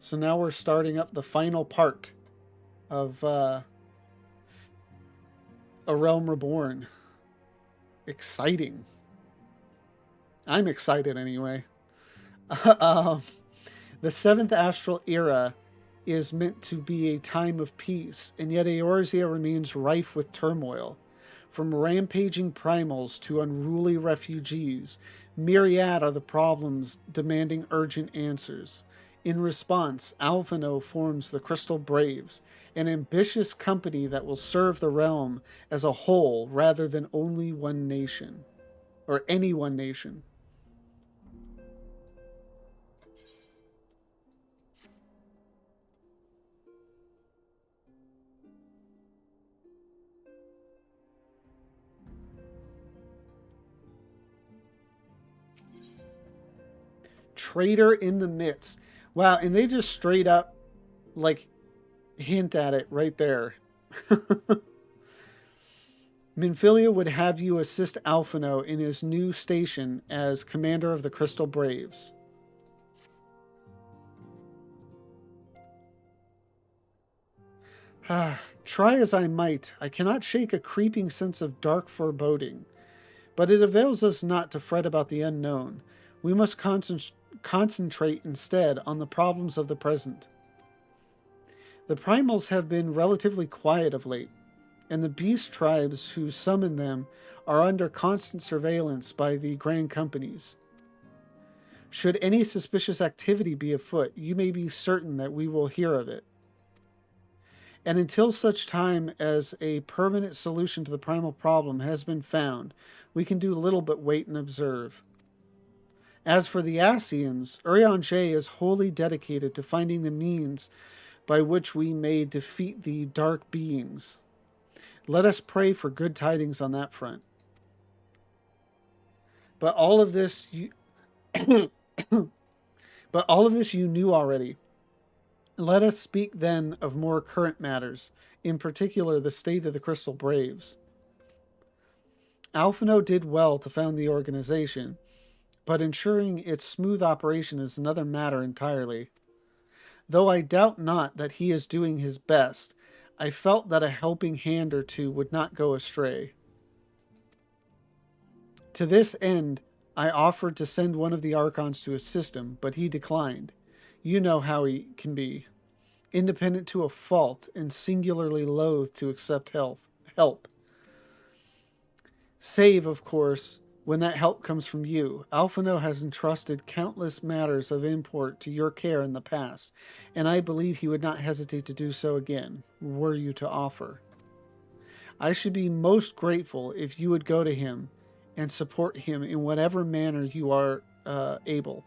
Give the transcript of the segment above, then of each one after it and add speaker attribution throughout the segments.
Speaker 1: So now we're starting up the final part of A Realm Reborn. Exciting. I'm excited anyway. um, the seventh astral era is meant to be a time of peace, and yet Eorzea remains rife with turmoil. From rampaging primals to unruly refugees, myriad are the problems demanding urgent answers. In response, Alphino forms the Crystal Braves, an ambitious company that will serve the realm as a whole rather than only one nation, or any one nation. Traitor in the midst. Wow, and they just straight up like hint at it right there. Minfilia would have you assist Alphino in his new station as commander of the Crystal Braves. Try as I might, I cannot shake a creeping sense of dark foreboding. But it avails us not to fret about the unknown. We must concentrate instead on the problems of the present. The primals have been relatively quiet of late, and the beast tribes who summon them are under constant surveillance by the grand companies. Should any suspicious activity be afoot, you may be certain that we will hear of it. And until such time as a permanent solution to the primal problem has been found, we can do little but wait and observe. As for the Asians, Urianger is wholly dedicated to finding the means by which we may defeat the dark beings. Let us pray for good tidings on that front. But all of this you but all of this you knew already. Let us speak then of more current matters, in particular the state of the Crystal Braves. Alphino did well to found the organization, but ensuring its smooth operation is another matter entirely. Though I doubt not that he is doing his best, I felt that a helping hand or two would not go astray. To this end, I offered to send one of the Archons to assist him, but he declined. You know how he can be. Independent to a fault and singularly loath to accept help. Save, of course, when that help comes from you. Alphino has entrusted countless matters of import to your care in the past, and I believe he would not hesitate to do so again, were you to offer. I should be most grateful if you would go to him and support him in whatever manner you are able.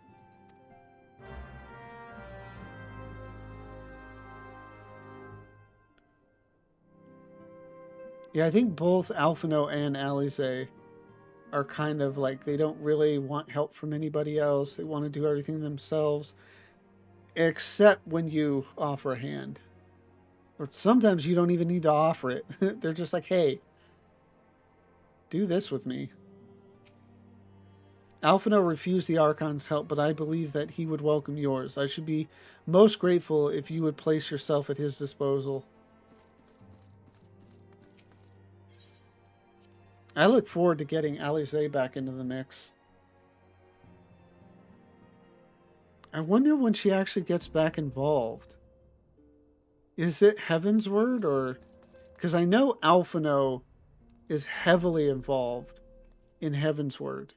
Speaker 1: Yeah, I think both Alphino and Alize are kind of like they don't really want help from anybody else. They want to do everything themselves, except when you offer a hand. Or sometimes you don't even need to offer it. They're just like, hey, do this with me. Alphino refused the Archon's help, but I believe that he would welcome yours. I should be most grateful if you would place yourself at his disposal. I look forward to getting Alize back into the mix. I wonder when she actually gets back involved. Is it Heaven's Word or... Because I know Alphino is heavily involved in Heaven's Word.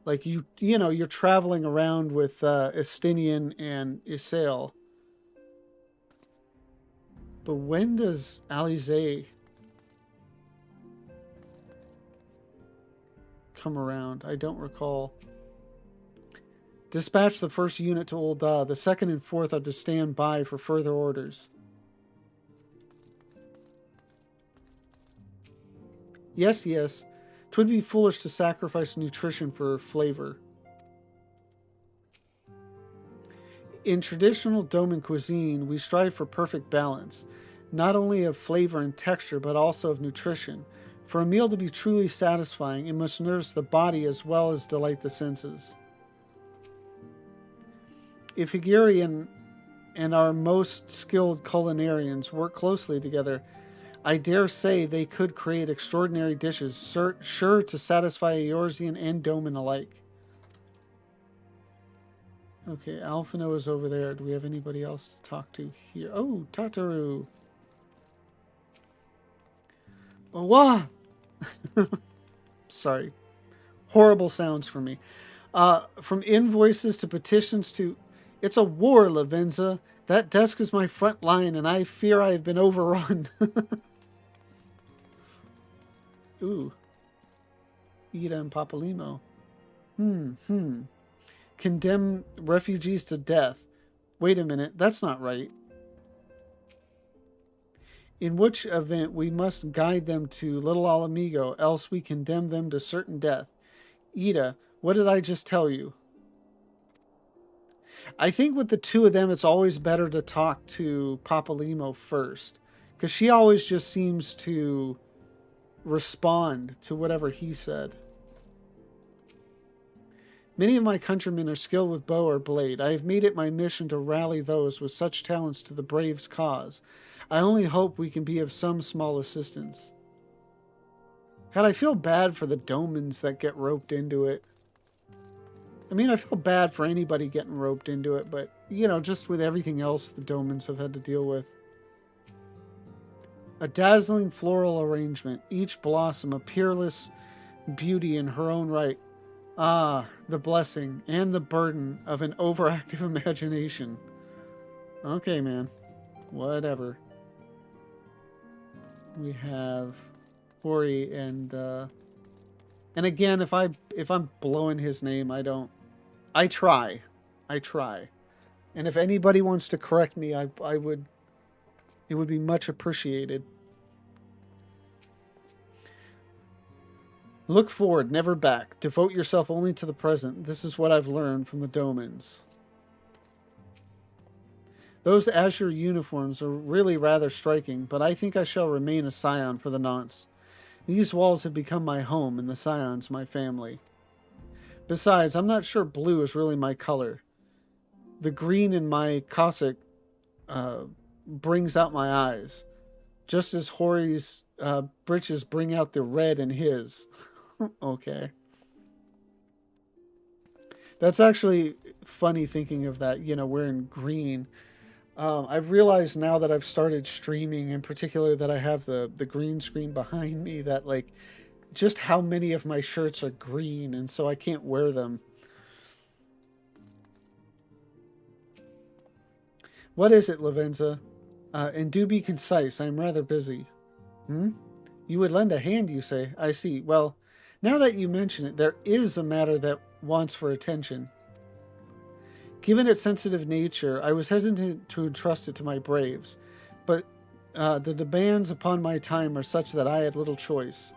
Speaker 1: Like, you know, you're traveling around with Estinian and Isael. But when does Alize come around? I don't recall. Dispatch the first unit to Ul'dah. The second and fourth are to stand by for further orders. Yes, yes. 'Twould be foolish to sacrifice nutrition for flavor. In traditional Doman cuisine, we strive for perfect balance, not only of flavor and texture, but also of nutrition. For a meal to be truly satisfying, it must nourish the body as well as delight the senses. If Hegarian and our most skilled culinarians work closely together, I dare say they could create extraordinary dishes, sure to satisfy Eorzean and Doman alike. Okay, Alphino is over there. Do we have anybody else to talk to here? Oh, Tataru. Wah! Sorry. Horrible sounds for me. From invoices to petitions to... It's a war, Lavenza. That desk is my front line, and I fear I have been overrun. Ooh. Ida and Papalimo. Condemn refugees to death. Wait a minute, that's not right. In which event we must guide them to Little Alamigo, else we condemn them to certain death. Ida, what did I just tell you? I think with the two of them, it's always better to talk to Papalimo first, because she always just seems to respond to whatever he said. Many of my countrymen are skilled with bow or blade. I have made it my mission to rally those with such talents to the Braves' cause. I only hope we can be of some small assistance. God, I feel bad for the Domans that get roped into it. I mean, I feel bad for anybody getting roped into it, but, you know, just with everything else the Domans have had to deal with. A dazzling floral arrangement, each blossom a peerless beauty in her own right. Ah, the blessing and the burden of an overactive imagination. Okay, man. Whatever. We have Hori and again, if I'm blowing his name, I try. And if anybody wants to correct me, I would, it would be much appreciated. Look forward, never back. Devote yourself only to the present. This is what I've learned from the Domans. Those azure uniforms are really rather striking, but I think I shall remain a scion for the nonce. These walls have become my home, and the scions my family. Besides, I'm not sure blue is really my color. The green in my cassock brings out my eyes, just as Hori's breeches bring out the red in his. Okay. That's actually funny thinking of that, you know, wearing green. I've realized now that I've started streaming, in particular that I have the green screen behind me, that like just how many of my shirts are green, and so I can't wear them. What is it, Lavenza? And do be concise. I am rather busy. You would lend a hand, you say? I see. Well, now that you mention it, there is a matter that wants for attention. Given its sensitive nature, I was hesitant to entrust it to my braves, but the demands upon my time are such that I had little choice.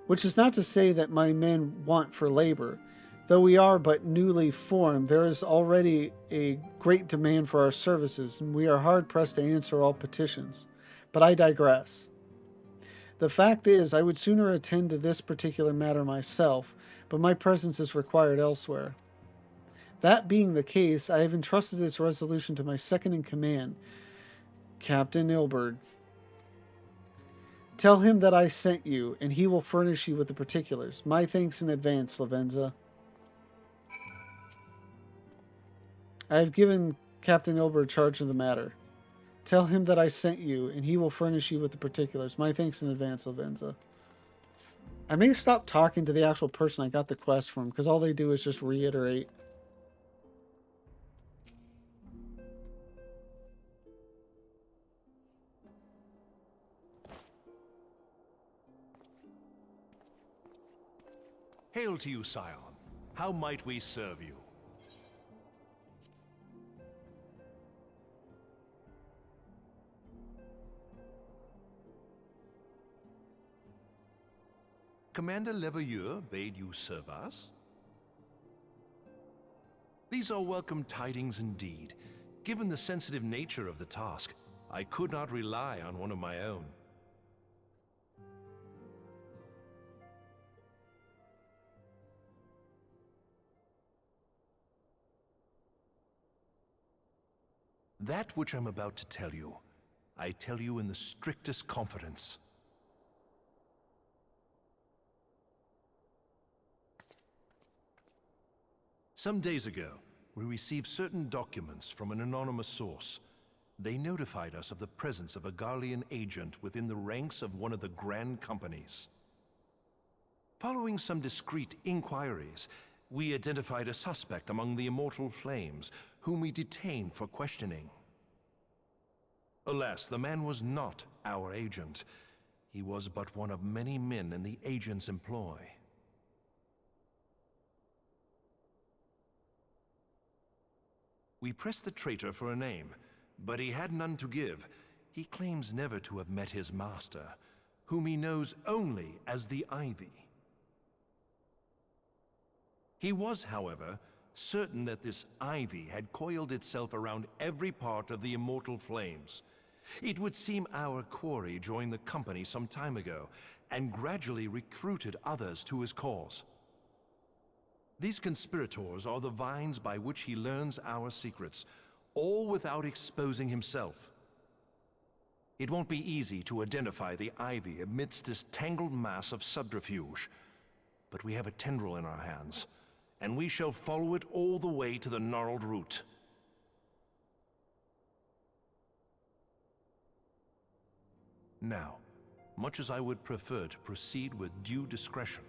Speaker 1: Which is not to say that my men want for labor. Though we are but newly formed, there is already a great demand for our services, and we are hard-pressed to answer all petitions. But I digress. The fact is, I would sooner attend to this particular matter myself, but my presence is required elsewhere. That being the case, I have entrusted its resolution to my second-in-command, Captain Ilberd. Tell him that I sent you, and he will furnish you with the particulars. My thanks in advance, Lavenza. I have given Captain Ilberd charge of the matter. Tell him that I sent you, and he will furnish you with the particulars. My thanks in advance, Lavenza. I may stop talking to the actual person I got the quest from, because all they do is just reiterate.
Speaker 2: Hail to you, Scion. How might we serve you? Commander Leveilleur bade you serve us? These are welcome tidings indeed. Given the sensitive nature of the task, I could not rely on one of my own. That which I'm about to tell you, I tell you in the strictest confidence. Some days ago, we received certain documents from an anonymous source. They notified us of the presence of a Garlean agent within the ranks of one of the Grand Companies. Following some discreet inquiries, we identified a suspect among the Immortal Flames, whom we detained for questioning. Alas, the man was not our agent. He was but one of many men in the agent's employ. We pressed the traitor for a name, but he had none to give. He claims never to have met his master, whom he knows only as the Ivy. He was, however, certain that this Ivy had coiled itself around every part of the Immortal Flames. It would seem our quarry joined the company some time ago, and gradually recruited others to his cause. These conspirators are the vines by which he learns our secrets, all without exposing himself. It won't be easy to identify the Ivy amidst this tangled mass of subterfuge, but we have a tendril in our hands, and we shall follow it all the way to the gnarled root. Now, much as I would prefer to proceed with due discretion,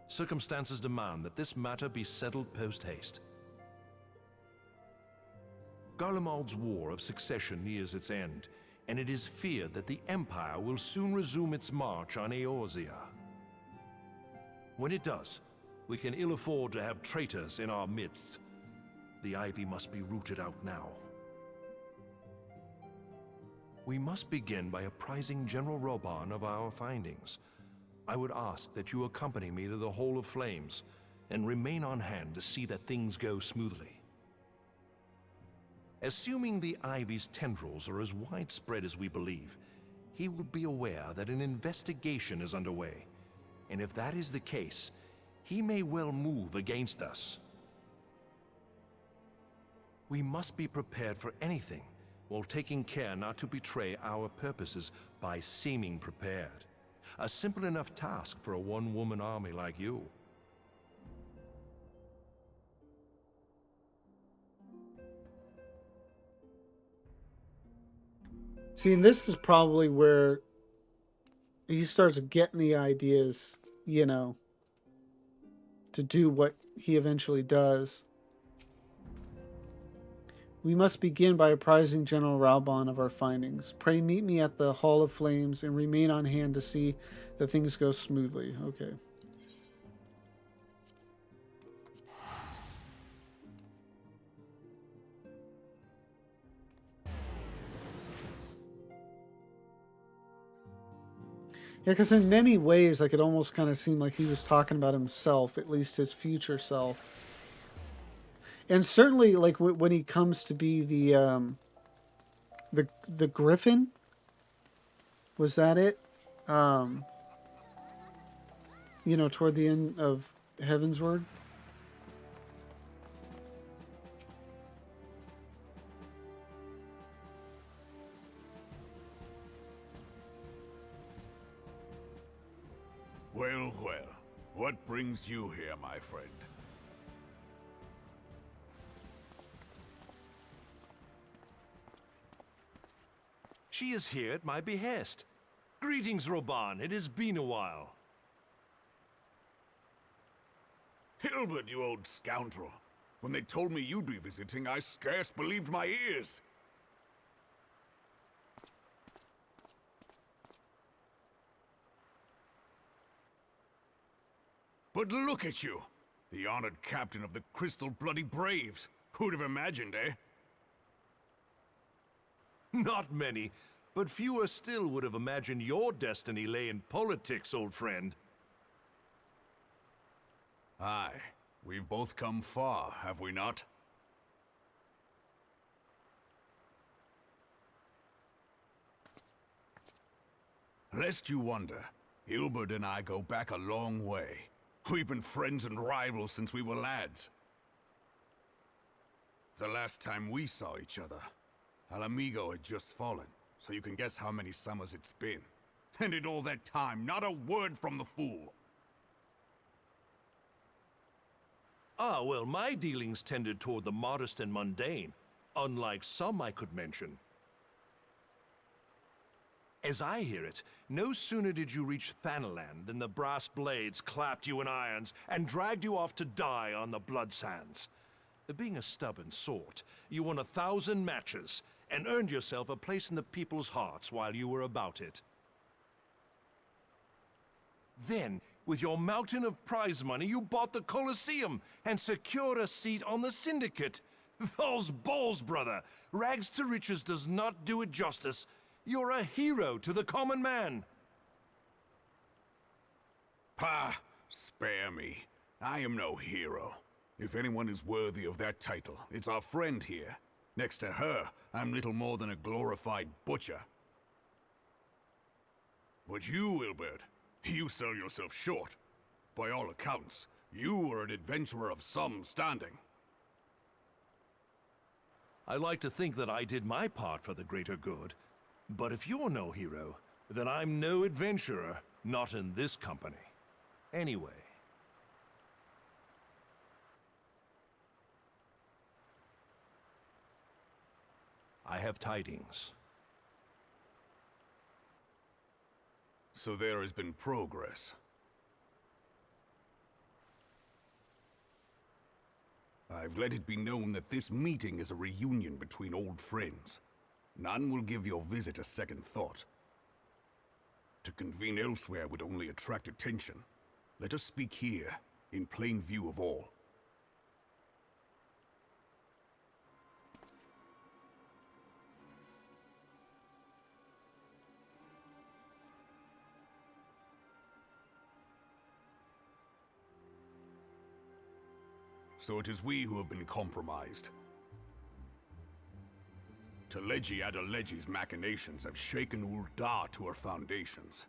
Speaker 2: circumstances demand that this matter be settled post-haste. Garlemald's War of Succession nears its end, and it is feared that the Empire will soon resume its march on Eorzea. When it does, we can ill afford to have traitors in our midst. The Ivy must be rooted out now. We must begin by apprising General Raubahn of our findings. I would ask that you accompany me to the Hall of Flames, and remain on hand to see that things go smoothly. Assuming the Ivy's tendrils are as widespread as we believe, he will be aware that an investigation is underway, and if that is the case, he may well move against us. We must be prepared for anything, while taking care not to betray our purposes by seeming prepared. A simple enough task for a one-woman army like you.
Speaker 1: See, and this is probably where he starts getting the ideas, you know, to do what he eventually does. We must begin by apprising General Raubahn of our findings. Pray meet me at the Hall of Flames and remain on hand to see that things go smoothly. Okay. Yeah, because in many ways, like, it almost kind of seemed like he was talking about himself, at least his future self. And certainly, like, when he comes to be the Griffin, was that it? You know, toward the end of Heavensward.
Speaker 3: Well, well. What brings you here, my friend?
Speaker 2: She is here at my behest. Greetings, Raubahn. It has been a while.
Speaker 3: Hilbert, you old scoundrel. When they told me you'd be visiting, I scarce believed my ears. But look at you! The honored captain of the Crystal Bloody Braves. Who'd have imagined, eh?
Speaker 2: Not many, but fewer still would have imagined your destiny lay in politics, old friend.
Speaker 3: Aye, we've both come far, have we not? Lest you wonder, Hilbert and I go back a long way. We've been friends and rivals since we were lads. The last time we saw each other, Alamigo had just fallen, so you can guess how many summers it's been. And in all that time, not a word from the fool.
Speaker 2: Ah, well, my dealings tended toward the modest and mundane, unlike some I could mention. As I hear it, no sooner did you reach Thanalan than the brass blades clapped you in irons and dragged you off to die on the blood sands. Being a stubborn sort, you won 1,000 matches and earned yourself a place in the people's hearts while you were about it. Then, with your mountain of prize money, you bought the Colosseum and secured a seat on the Syndicate. Those balls, brother! Rags to riches does not do it justice. You're a hero to the common man.
Speaker 3: Pah! Spare me. I am no hero. If anyone is worthy of that title, it's our friend here. Next to her, I'm little more than a glorified butcher. But you, Ilbert, you sell yourself short. By all accounts, you are an adventurer of some standing.
Speaker 2: I like to think that I did my part for the greater good. But if you're no hero, then I'm no adventurer, not in this company. Anyway. I have tidings.
Speaker 3: So there has been progress. I've let it be known that this meeting is a reunion between old friends. None will give your visit a second thought. To convene elsewhere would only attract attention. Let us speak here, in plain view of all. So it is we who have been compromised. Teleji Adeleji's machinations have shaken Ul'dah to her foundations.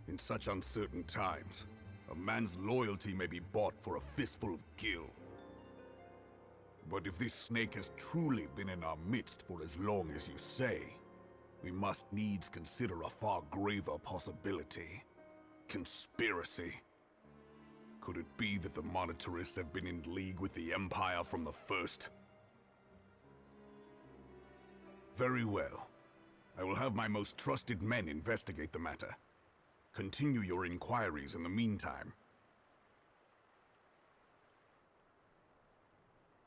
Speaker 3: In such uncertain times, a man's loyalty may be bought for a fistful of gil. But if this snake has truly been in our midst for as long as you say, we must needs consider a far graver possibility. Conspiracy. Could it be that the Monetarists have been in league with the Empire from the first? Very well. I will have my most trusted men investigate the matter. Continue your inquiries in the meantime.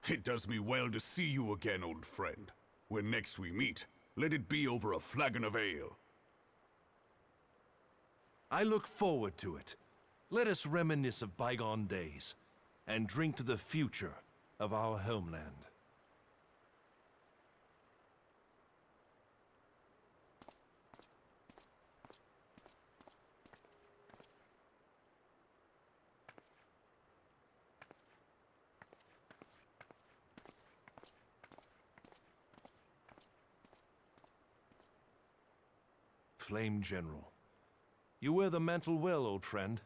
Speaker 3: It does me well to see you again, old friend. When next we meet, let it be over a flagon of ale.
Speaker 2: I look forward to it. Let us reminisce of bygone days, and drink to the future of our homeland. Flame General, you wear the mantle well, old friend.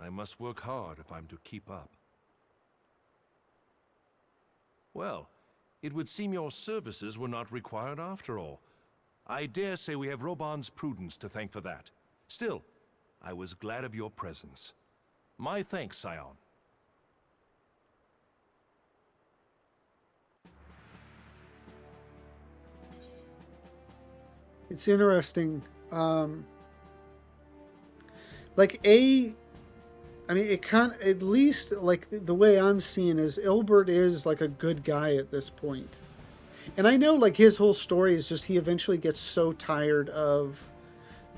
Speaker 2: I must work hard if I'm to keep up. Well, it would seem your services were not required after all. I dare say we have Raubahn's prudence to thank for that. Still, I was glad of your presence. My thanks, Scion.
Speaker 1: It's interesting. I mean, it can't, at least, like, the way I'm seeing is Ilbert is, like, a good guy at this point. And I know, like, his whole story is just he eventually gets so tired of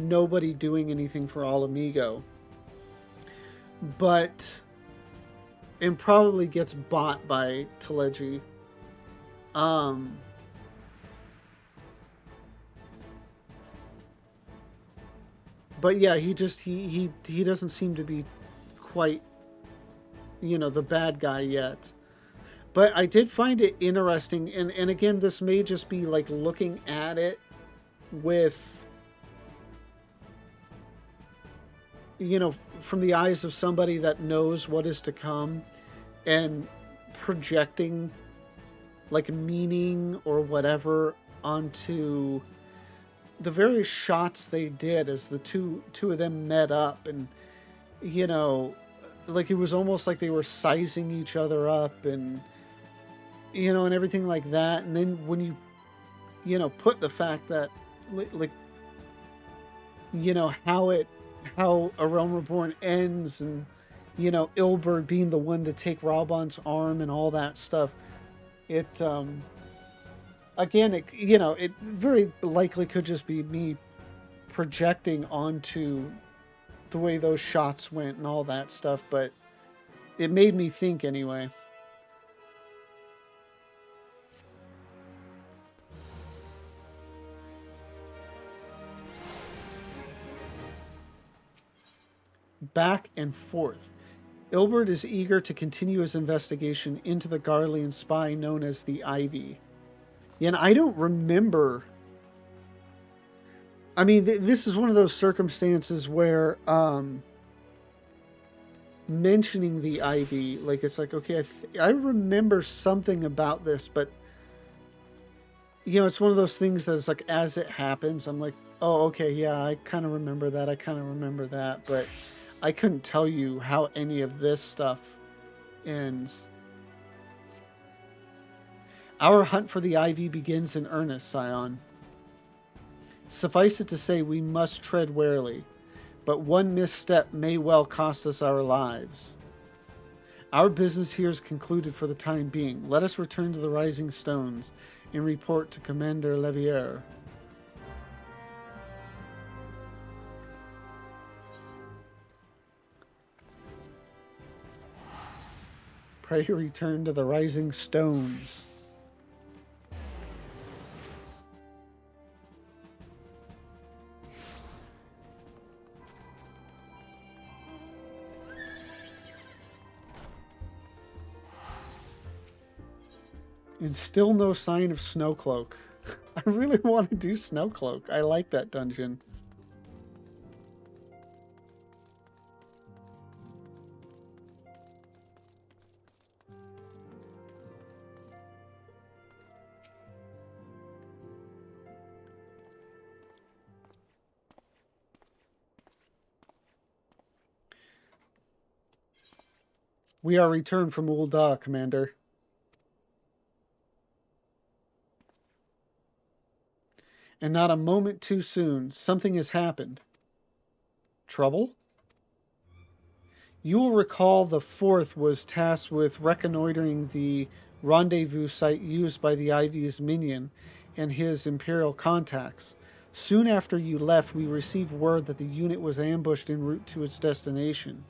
Speaker 1: nobody doing anything for All Amigo. But, and probably gets bought by Teleji. But yeah, he doesn't seem to be quite, the bad guy yet. But I did find it interesting, and again, this may just be like looking at it with, from the eyes of somebody that knows what is to come and projecting like meaning or whatever onto the various shots they did as the two of them met up, and you know, like it was almost like they were sizing each other up, and you know, and everything like that. And then when you know, put the fact that like you know how A Realm Reborn ends, and you know, Ilberd being the one to take Raubah's arm and all that stuff, it again, it, you know, it very likely could just be me projecting onto the way those shots went and all that stuff, but it made me think anyway. Back and forth. Ilberd is eager to continue his investigation into the Garlean spy known as the Ivy. Yeah, and I don't remember. I mean, this is one of those circumstances where mentioning the Ivy, like, it's like, okay, I remember something about this, but you know, it's one of those things that is like, as it happens, I'm like, oh, okay, yeah, I kind of remember that, but I couldn't tell you how any of this stuff ends. Our hunt for the Ivy begins in earnest, Scion. Suffice it to say, we must tread warily, but one misstep may well cost us our lives. Our business here is concluded for the time being. Let us return to the Rising Stones and report to Commander Levier. Pray return to the Rising Stones. And still no sign of Snowcloak. I really want to do Snowcloak. I like that dungeon. We are returned from Ul'dah, Commander. And not a moment too soon. Something has happened. Trouble? You will recall the 4th was tasked with reconnoitering the rendezvous site used by the Ivy's minion and his Imperial contacts. Soon after you left, we received word that the unit was ambushed en route to its destination.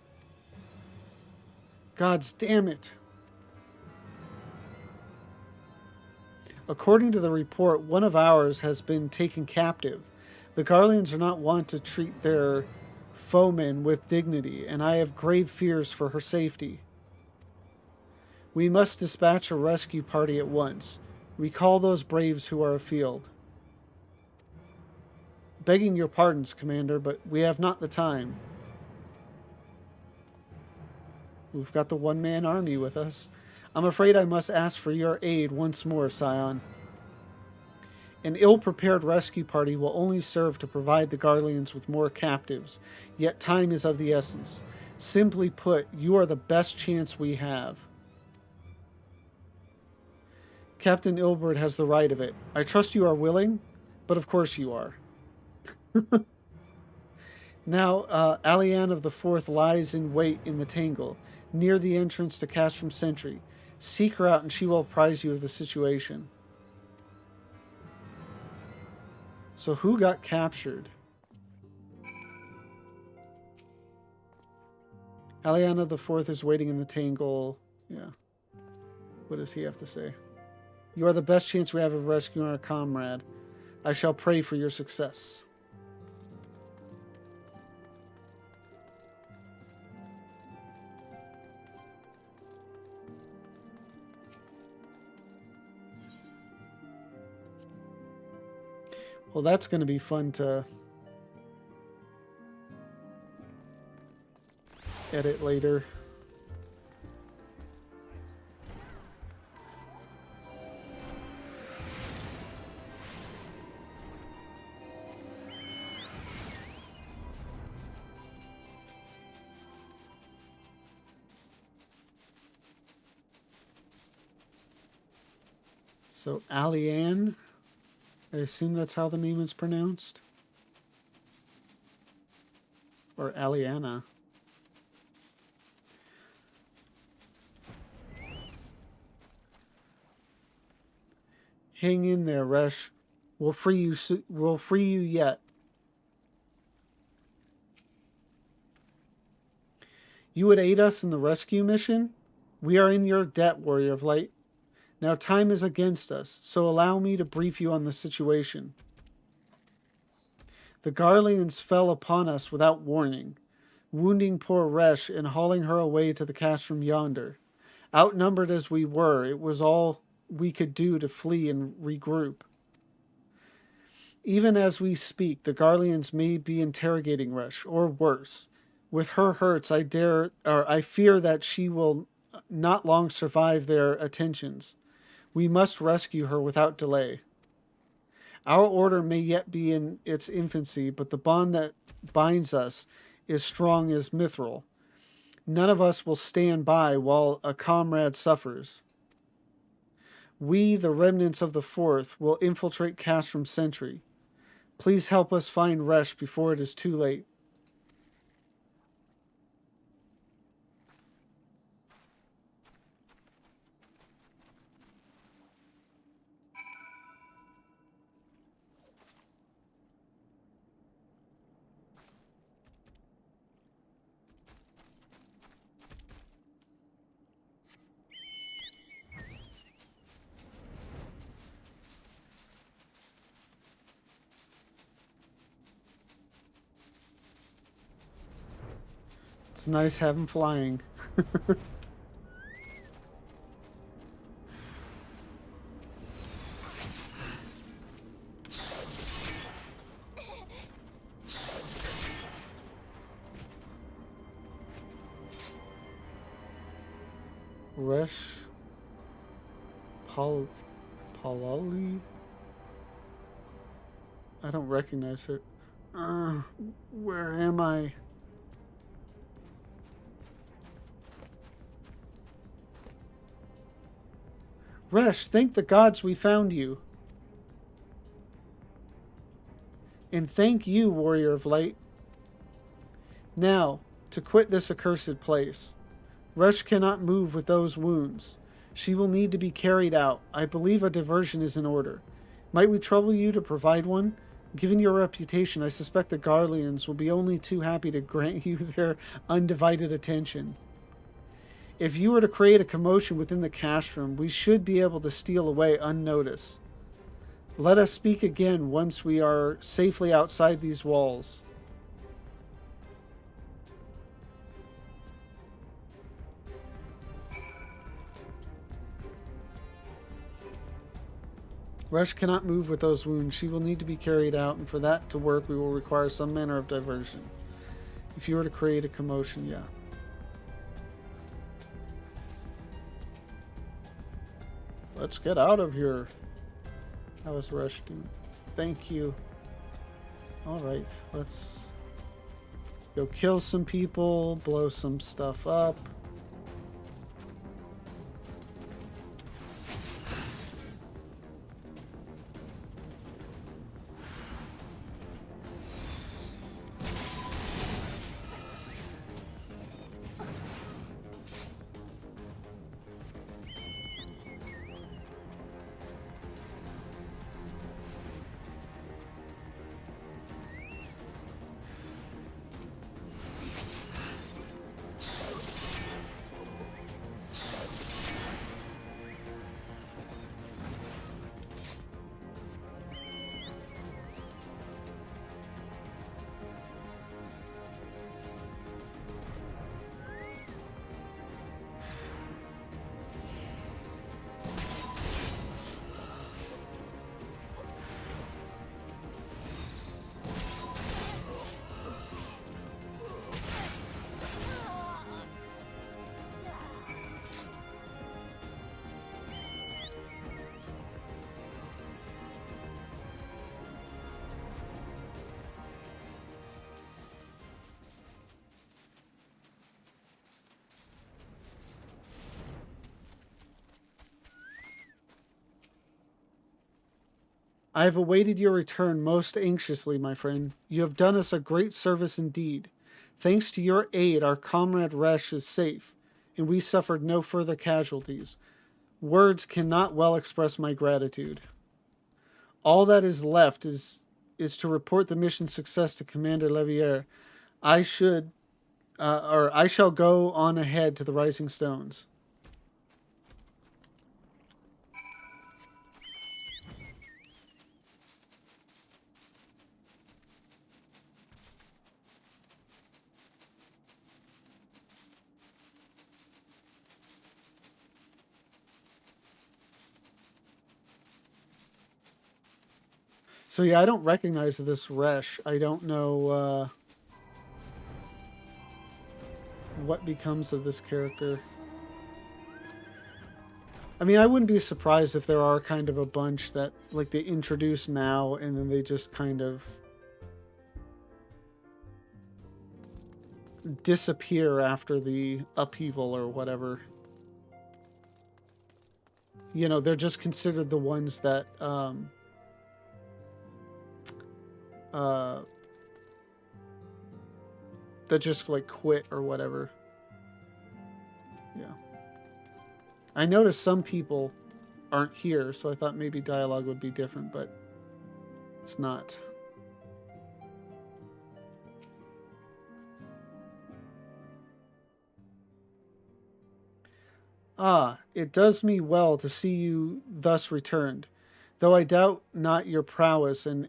Speaker 1: Gods damn it! According to the report, one of ours has been taken captive. The Garleans are not wont to treat their foemen with dignity, and I have grave fears for her safety. We must dispatch a rescue party at once. Recall those braves who are afield. Begging your pardons, Commander, but we have not the time. We've got the one-man army with us. I'm afraid I must ask for your aid once more, Scion. An ill-prepared rescue party will only serve to provide the Garleans with more captives, yet time is of the essence. Simply put, you are the best chance we have. Captain Ilberd has the right of it. I trust you are willing, but of course you are. Now, Alianne of the 4th lies in wait in the Tangle, near the entrance to Castrum Sentry. Seek her out and she will apprise you of the situation. So who got captured? Alianne of the 4th is waiting in the Tangle. Yeah. What does he have to say? You are the best chance we have of rescuing our comrade. I shall pray for your success. Well, that's going to be fun to edit later. So Alianne, I assume that's how the name is pronounced. Or Aliana. Hang in there, Resh. We'll free you. We'll free you yet. You would aid us in the rescue mission? We are in your debt, Warrior of Light. Now time is against us, so allow me to brief you on the situation. The Garleans fell upon us without warning, wounding poor Resh and hauling her away to the castrum yonder. Outnumbered as we were, it was all we could do to flee and regroup. Even as we speak, the Garleans may be interrogating Resh, or worse. With her hurts, I fear that she will not long survive their attentions. We must rescue her without delay. Our order may yet be in its infancy, but the bond that binds us is strong as mithril. None of us will stand by while a comrade suffers. We, the remnants of the Fourth, will infiltrate Castrum Sentry. Please help us find Resh before it is too late. It's nice having flying. Resh Palali? I don't recognize her. Where am I? Resh, thank the gods we found you. And thank you, Warrior of Light. Now, to quit this accursed place. Resh cannot move with those wounds. She will need to be carried out. I believe a diversion is in order. Might we trouble you to provide one? Given your reputation, I suspect the Garleans will be only too happy to grant you their undivided attention. If you were to create a commotion within the castrum, we should be able to steal away unnoticed. Let us speak again once we are safely outside these walls. Resh cannot move with those wounds. She will need to be carried out, and for that to work, we will require some manner of diversion. If you were to create a commotion, yeah. Let's get out of here. How was Resh doing? Thank you. Alright, let's go kill some people, blow some stuff up. I have awaited your return most anxiously, my friend. You have done us a great service indeed. Thanks to your aid, our comrade Resh is safe, and we suffered no further casualties. Words cannot well express my gratitude. All that is left is to report the mission's success to Commander Levier. I should, or I shall go on ahead to the Rising Stones. So yeah, I don't recognize this Resh. I don't know what becomes of this character. I mean, I wouldn't be surprised if there are kind of a bunch that like they introduce now and then they just kind of disappear after the upheaval or whatever. You know, they're just considered the ones that uh, that just like quit or whatever. Yeah. I noticed some people aren't here, so I thought maybe dialogue would be different, but it's not. Ah, it does me well to see you thus returned, though I doubt not your prowess, and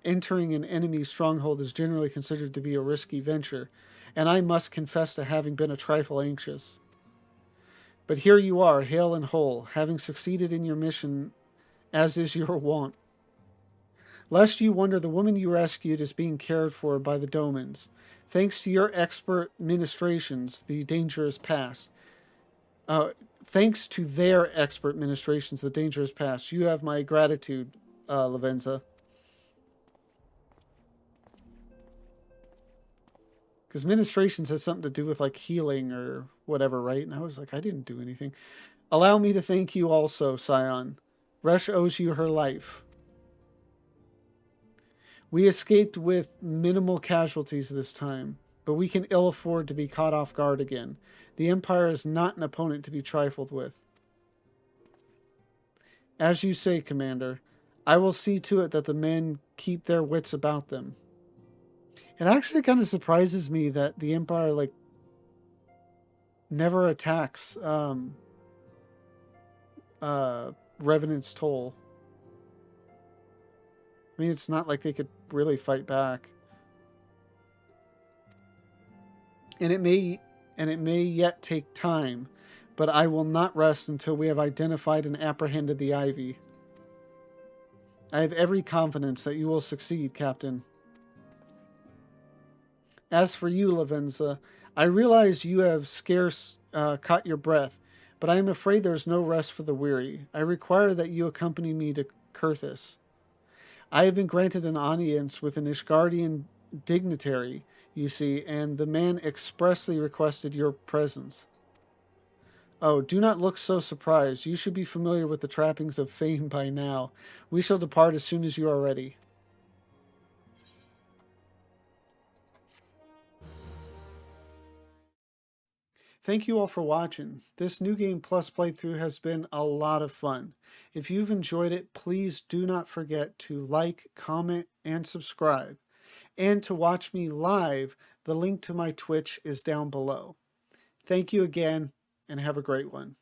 Speaker 1: entering an enemy's stronghold is generally considered to be a risky venture, and I must confess to having been a trifle anxious. But here you are, hale and whole, having succeeded in your mission, as is your wont. Lest you wonder, the woman you rescued is being cared for by the Domans. Thanks to your expert ministrations, the danger is past. Thanks to their expert ministrations, the danger is past. You have my gratitude, Lavenza. Because ministrations has something to do with like healing or whatever, right? And I was like, I didn't do anything. Allow me to thank you also, Scion. Resh owes you her life. We escaped with minimal casualties this time, but we can ill afford to be caught off guard again. The Empire is not an opponent to be trifled with. As you say, Commander, I will see to it that the men keep their wits about them. It actually kind of surprises me that the Empire, like, never attacks Revenant's Toll. I mean, it's not like they could really fight back. And it may yet take time, but I will not rest until we have identified and apprehended the Ivy. I have every confidence that you will succeed, Captain. As for you, Lavenza, I realize you have scarce caught your breath, but I am afraid there is no rest for the weary. I require that you accompany me to Kurthis. I have been granted an audience with an Ishgardian dignitary, you see, and the man expressly requested your presence. Oh, do not look so surprised. You should be familiar with the trappings of fame by now. We shall depart as soon as you are ready. Thank you all for watching. This New Game Plus playthrough has been a lot of fun. If you've enjoyed it, please do not forget to like, comment, and subscribe. And to watch me live, the link to my Twitch is down below. Thank you again, and have a great one.